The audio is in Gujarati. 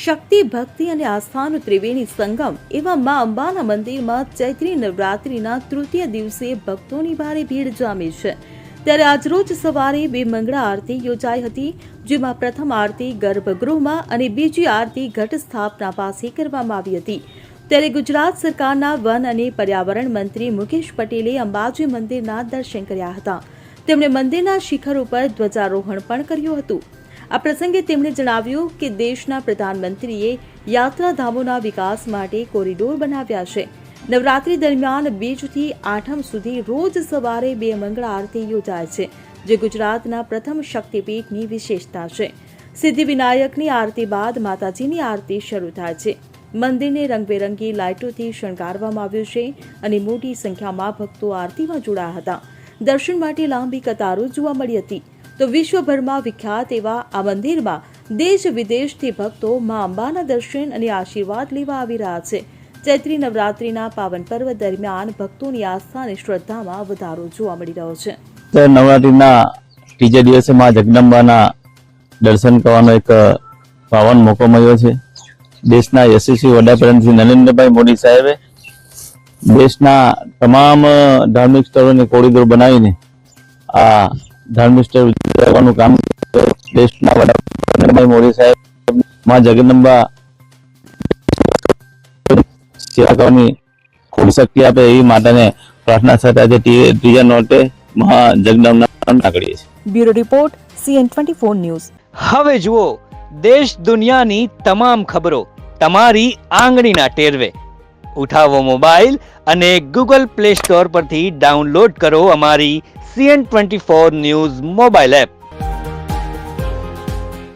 શક્તિ, ભક્તિ અને આસ્થાનો ત્રિવેણી સંગમ એવા મા અંબાના મંદિરમાં ચૈત્રી નવરાત્રિના તૃતીય દિવસે ભક્તોની ભારે ભીડ જામી છે। ત્યારે આજરોજ સવારે 2 મંગળા આરતી યોજાઈ હતી, જેમાં પ્રથમ આરતી ગર્ભગૃહમાં અને બીજી આરતી ઘટ સ્થાપના પાસે કરવામાં આવી હતી। ત્યારે ગુજરાત સરકારના વન અને પર્યાવરણ મંત્રી મુકેશ પટેલે અંબાજી મંદિરના દર્શન કર્યા હતા। તેમણે મંદિરના શિખર ઉપર ધ્વજારોહણ પણ કર્યું હતું। આ પ્રસંગે તેમણે જણાવ્યું કે દેશના પ્રધાનમંત્રીએ યાત્રાધામોના વિકાસ માટે કોરિડોર બનાવ્યા છે। નવરાત્રી દરમિયાન બીજથી આઠમ સુધી રોજ સવારે 2 મંગળા આરતી યોજાય છે, જે ગુજરાતના પ્રથમ શક્તિપીઠની વિશેષતા છે। સિદ્ધિવિનાયકની આરતી બાદ માતાજીની આરતી શરૂ થાય છે। મંદિરને રંગબેરંગી લાઇટોથી શણગારવામાં આવ્યું છે અને મોટી સંખ્યામાં ભક્તો આરતીમાં જોડાયા હતા। દર્શન માટે લાંબી કતારો જોવા મળી હતી। તો વિશ્વભરમાં વિખ્યાત એવા આ મંદિરમાં દેશ વિદેશથી ભક્તો મા અંબાના દર્શન અને આશીર્વાદ લેવા આવી રહ્યા છે। ચૈત્રી નવરાત્રીના પાવન પર્વ દરમિયાન ભક્તોની આસ્થા અને શ્રદ્ધામાં વધારો જોવા મળી રહ્યો છે। નવરાત્રીના ત્રીજા દિવસે મા જગદંબાના દર્શન કરવાનો એક પાવન મોકો મળ્યો છે। દેશના યશસ્વી વડાપ્રધાન શ્રી નરેન્દ્રભાઈ મોદી સાહેબે દેશના તમામ ધાર્મિક સ્થળોને કોરિડોર બનાવીને આ ધાર્મિક સ્થળ વિકસાવવાનું કામ દેશના વડાપ્રધાન મોદી સાહેબ મા જગદંબા સેવા કરવાની ખૂબ શક્તિ આપે એવી માતાને પ્રાર્થના સાથે આજે ત્રીજા નોરતે મહા જગદંબા કરીએ છીએ। Bureau report CN24 news. હવે જુઓ દેશ દુનિયાની તમામ ખબરો તમારી આંગળીના ટેરવે। ઉઠાવો મોબાઈલ અને Google Play Store પરથી ડાઉનલોડ કરો અમારી CN24 ન્યૂઝ મોબાઈલ એપ।